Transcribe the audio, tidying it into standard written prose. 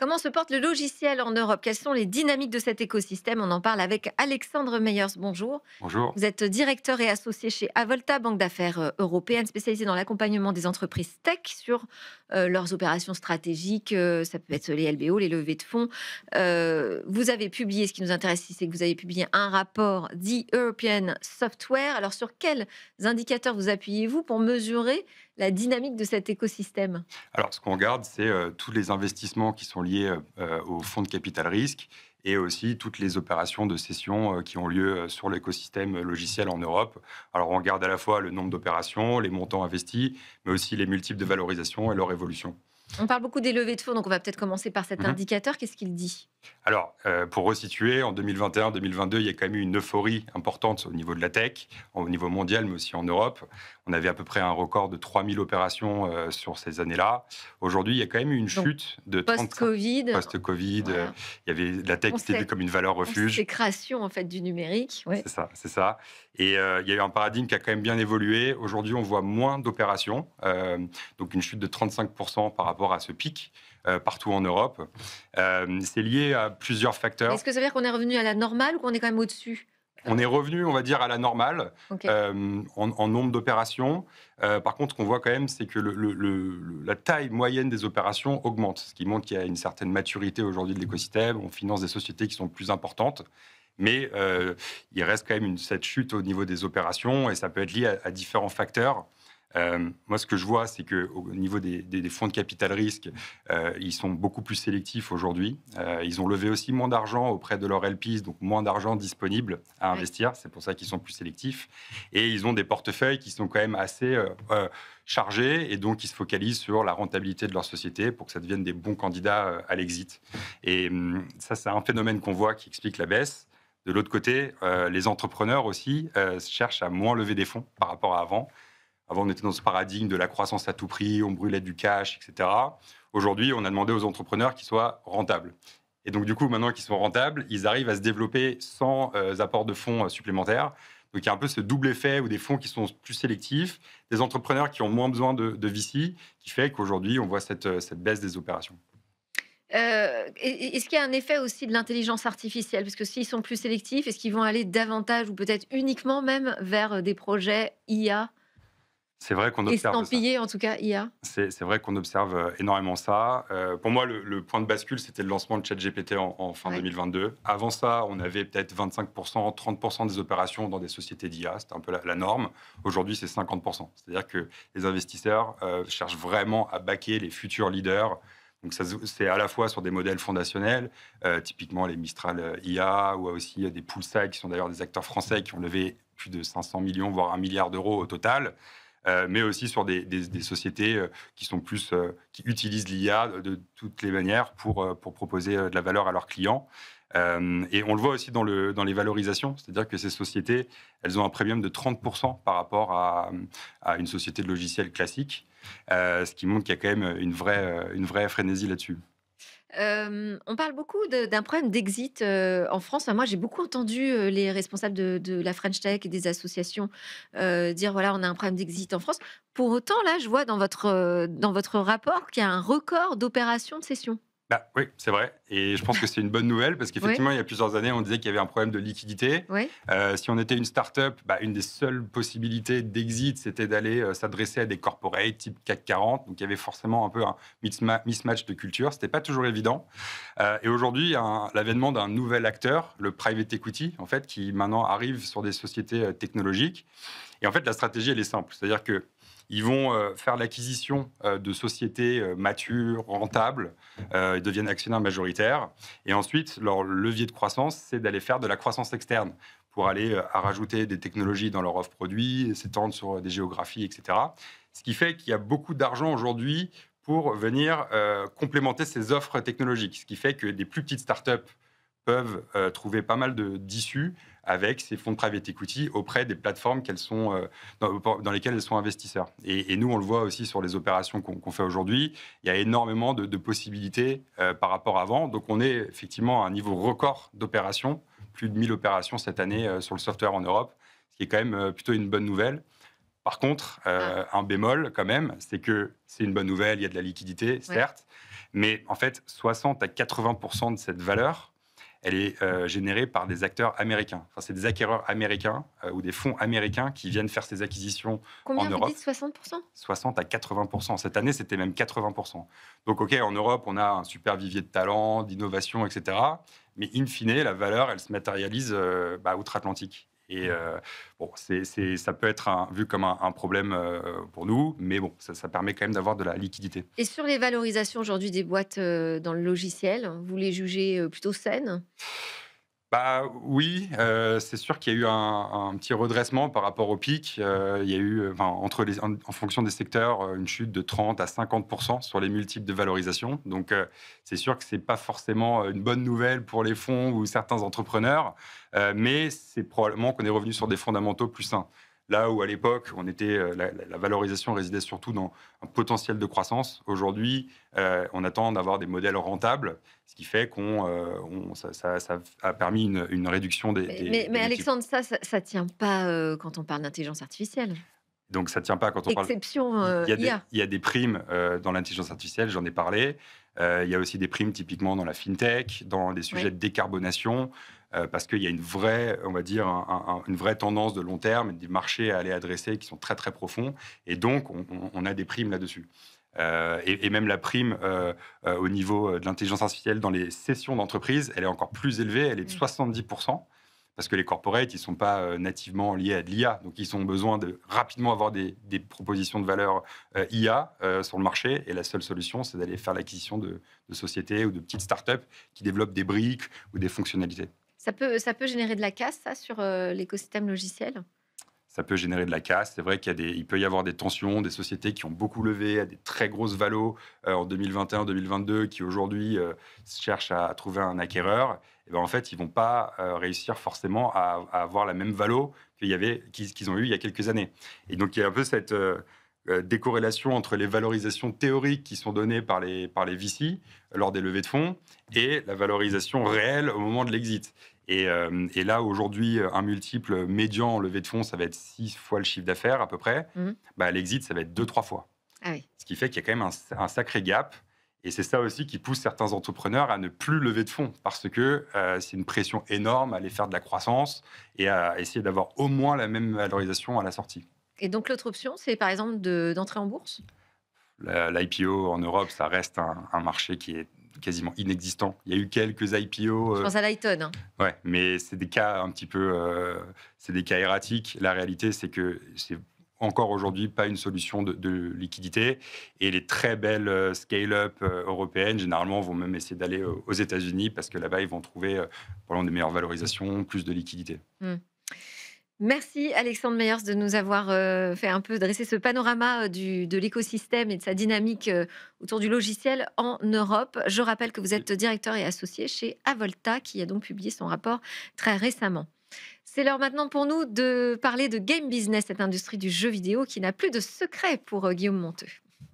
Comment se porte le logiciel en Europe? Quelles sont les dynamiques de cet écosystème? On en parle avec Alexandre Meyers. Bonjour. Bonjour. Vous êtes directeur et associé chez Avolta, banque d'affaires européenne spécialisée dans l'accompagnement des entreprises tech sur leurs opérations stratégiques. Ça peut être les LBO, les levées de fonds. Vous avez publié, ce qui nous intéresse ici, c'est que vous avez publié un rapport dit European Software. Alors, sur quels indicateurs vous appuyez-vous pour mesurer la dynamique de cet écosystème? Alors, ce qu'on regarde, c'est tous les investissements qui sont liés au fonds de capital risque et aussi toutes les opérations de cession qui ont lieu sur l'écosystème logiciel en Europe. Alors, on regarde à la fois le nombre d'opérations, les montants investis, mais aussi les multiples de valorisation et leur évolution. On parle beaucoup des levées de fonds, donc on va peut-être commencer par cet Mhm. indicateur. Qu'est-ce qu'il dit? Alors, pour resituer, en 2021-2022, il y a quand même eu une euphorie importante au niveau de la tech, au niveau mondial, mais aussi en Europe. On avait à peu près un record de 3000 opérations sur ces années-là. Aujourd'hui, il y a quand même eu une Donc, chute de 35 post-Covid, post-Covid. voilà, Il y avait la tech qui était vue comme une valeur refuge. consécration en fait du numérique. Ouais. C'est ça, c'est ça. Et il y a eu un paradigme qui a quand même bien évolué. Aujourd'hui, on voit moins d'opérations, donc une chute de 35% par rapport à ce pic partout en Europe. C'est lié à plusieurs facteurs. Est-ce que ça veut dire qu'on est revenu à la normale ou qu'on est quand même au-dessus? On est revenu, on va dire, à la normale Ok. en nombre d'opérations. Par contre, ce qu'on voit quand même, c'est que la taille moyenne des opérations augmente, ce qui montre qu'il y a une certaine maturité aujourd'hui de l'écosystème. On finance des sociétés qui sont plus importantes, mais il reste quand même cette chute au niveau des opérations et ça peut être lié à différents facteurs. Moi, ce que je vois, c'est qu'au niveau des fonds de capital risque, ils sont beaucoup plus sélectifs aujourd'hui. Ils ont levé aussi moins d'argent auprès de leurs LPs, donc moins d'argent disponible à Ouais. investir. C'est pour ça qu'ils sont plus sélectifs. Et ils ont des portefeuilles qui sont quand même assez chargés et donc ils se focalisent sur la rentabilité de leur société pour que ça devienne des bons candidats à l'exit. Et ça, c'est un phénomène qu'on voit qui explique la baisse. De l'autre côté, les entrepreneurs aussi cherchent à moins lever des fonds par rapport à avant. Avant, on était dans ce paradigme de la croissance à tout prix, on brûlait du cash, etc. Aujourd'hui, on a demandé aux entrepreneurs qu'ils soient rentables. Et donc, du coup, maintenant qu'ils sont rentables, ils arrivent à se développer sans apport de fonds supplémentaires. Donc, il y a un peu ce double effet où des fonds qui sont plus sélectifs, des entrepreneurs qui ont moins besoin de VC, qui fait qu'aujourd'hui, on voit cette baisse des opérations. Est-ce qu'il y a un effet aussi de l'intelligence artificielle? Parce que s'ils sont plus sélectifs, est-ce qu'ils vont aller davantage ou peut-être uniquement même vers des projets IA, C'est vrai qu'on observe ça. estampillés en tout cas IA? C'est vrai qu'on observe énormément ça. Pour moi, le point de bascule, c'était le lancement de ChatGPT en fin Ouais. 2022. Avant ça, on avait peut-être 25%, 30% des opérations dans des sociétés d'IA. C'était un peu la norme. Aujourd'hui, c'est 50%. C'est-à-dire que les investisseurs cherchent vraiment à backer les futurs leaders. Donc, c'est à la fois sur des modèles fondationnels, typiquement les Mistral IA, ou aussi des Poolside, qui sont d'ailleurs des acteurs français qui ont levé plus de 500 millions, voire 1 milliard d'euros au total. Mais aussi sur des sociétés qui sont plus, qui utilisent l'IA de toutes les manières pour proposer de la valeur à leurs clients. Et on le voit aussi dans les valorisations, c'est-à-dire que ces sociétés, elles ont un premium de 30% par rapport à une société de logiciels classique, ce qui montre qu'il y a quand même une vraie frénésie là-dessus. On parle beaucoup d'un problème d'exit en France. Enfin, moi, j'ai beaucoup entendu les responsables de la French Tech et des associations dire voilà, on a un problème d'exit en France. Pour autant, là, je vois dans votre rapport qu'il y a un record d'opérations de cession. Bah, oui, c'est vrai. Et je pense que c'est une bonne nouvelle parce Oui, qu'effectivement, il y a plusieurs années, on disait qu'il y avait un problème de liquidité. oui. Si on était une start-up, bah, une des seules possibilités d'exit, c'était d'aller s'adresser à des corporates type CAC 40. Donc, il y avait forcément un peu un mismatch de culture. C'était pas toujours évident. Et aujourd'hui, il y a l'avènement d'un nouvel acteur, le private equity, en fait, qui maintenant arrive sur des sociétés technologiques. Et en fait, la stratégie, elle est simple. C'est-à-dire que ils vont faire l'acquisition de sociétés matures, rentables, ils deviennent actionnaires majoritaires. Et ensuite, leur levier de croissance, c'est d'aller faire de la croissance externe pour aller à rajouter des technologies dans leur offre produit, s'étendre sur des géographies, etc. Ce qui fait qu'il y a beaucoup d'argent aujourd'hui pour venir complémenter ces offres technologiques. Ce qui fait que des plus petites startups peuvent trouver pas mal d'issues avec ces fonds de private equity auprès des plateformes dans lesquelles elles sont investisseurs. Et nous, on le voit aussi sur les opérations qu'on fait aujourd'hui. Il y a énormément de possibilités par rapport à avant. Donc, on est effectivement à un niveau record d'opérations, plus de 1000 opérations cette année sur le software en Europe, ce qui est quand même plutôt une bonne nouvelle. Par contre, Ah, un bémol quand même, c'est que c'est une bonne nouvelle, il y a de la liquidité, ouais. certes, Mais en fait, 60 à 80% de cette valeur, elle est générée par des acteurs américains. Enfin, c'est des acquéreurs américains ou des fonds américains qui viennent faire ces acquisitions en Combien vous Europe. dites 60%? 60 à 80%. Cette année, c'était même 80%. Donc, OK, en Europe, on a un super vivier de talent, d'innovation, etc. Mais in fine, la valeur, elle se matérialise outre-Atlantique. Et bon, ça peut être vu comme un problème pour nous, mais bon, ça permet quand même d'avoir de la liquidité. Et sur les valorisations aujourd'hui des boîtes dans le logiciel, vous les jugez plutôt saines? Bah oui, c'est sûr qu'il y a eu un petit redressement par rapport au pic. Il y a eu, enfin, en fonction des secteurs, une chute de 30 à 50% sur les multiples de valorisation. Donc, c'est sûr que c'est pas forcément une bonne nouvelle pour les fonds ou certains entrepreneurs, mais c'est probablement qu'on est revenu sur des fondamentaux plus sains. Là où à l'époque, la valorisation résidait surtout dans un potentiel de croissance. Aujourd'hui, on attend d'avoir des modèles rentables, ce qui fait ça a permis une réduction des Mais multiples. Alexandre, ça tient pas quand on parle d'intelligence artificielle. Donc ça ne tient pas quand on parle. Exception IA. Il y a des primes dans l'intelligence artificielle, j'en ai parlé. Il y a aussi des primes typiquement dans la fintech, dans des sujets Oui. de décarbonation, parce qu'il y a une vraie, on va dire, une vraie tendance de long terme, des marchés à aller adresser qui sont très très profonds, et donc on a des primes là-dessus. Et même la prime au niveau de l'intelligence artificielle dans les cessions d'entreprise, elle est encore plus élevée, elle est de 70%. Parce que les corporates, ils ne sont pas nativement liés à de l'IA. Donc, ils ont besoin de rapidement avoir des propositions de valeur IA sur le marché. Et la seule solution, c'est d'aller faire l'acquisition de sociétés ou de petites startups qui développent des briques ou des fonctionnalités. Ça peut générer de la casse, ça, sur l'écosystème logiciel? Ça peut générer de la casse. C'est vrai il peut y avoir des tensions, des sociétés qui ont beaucoup levé à des très grosses valos en 2021-2022, qui aujourd'hui cherchent à trouver un acquéreur. Et ben en fait, ils ne vont pas réussir forcément à avoir la même valo qu'ils ont eu il y a quelques années. Et donc, il y a un peu cette décorrélation entre les valorisations théoriques qui sont données par les VC lors des levées de fonds et la valorisation réelle au moment de l'exit. Et là, aujourd'hui, un multiple médian en levée de fonds, ça va être 6 fois le chiffre d'affaires à peu près. L'exit, ça va être 2-3 fois. Ah oui. Ce qui fait qu'il y a quand même un sacré gap. Et c'est ça aussi qui pousse certains entrepreneurs à ne plus lever de fonds, parce que c'est une pression énorme à aller faire de la croissance et à essayer d'avoir au moins la même valorisation à la sortie. Et donc l'autre option, c'est par exemple d'entrer en bourse? L'IPO en Europe, ça reste un marché qui est quasiment inexistant. Il y a eu quelques IPO. Je pense à Lighton. Hein. Ouais, mais c'est des cas un petit peu, c'est des cas erratiques. La réalité, c'est que c'est encore aujourd'hui pas une solution de liquidité. Et les très belles scale-up européennes, généralement, vont même essayer d'aller aux États-Unis parce que là-bas, ils vont trouver probablement des meilleures valorisations, plus de liquidité. Merci Alexandre Meyers de nous avoir fait un peu dresser ce panorama de l'écosystème et de sa dynamique autour du logiciel en Europe. Je rappelle que vous êtes directeur et associé chez Avolta, qui a donc publié son rapport très récemment. C'est l'heure maintenant pour nous de parler de game business, cette industrie du jeu vidéo qui n'a plus de secret pour Guillaume Monteux.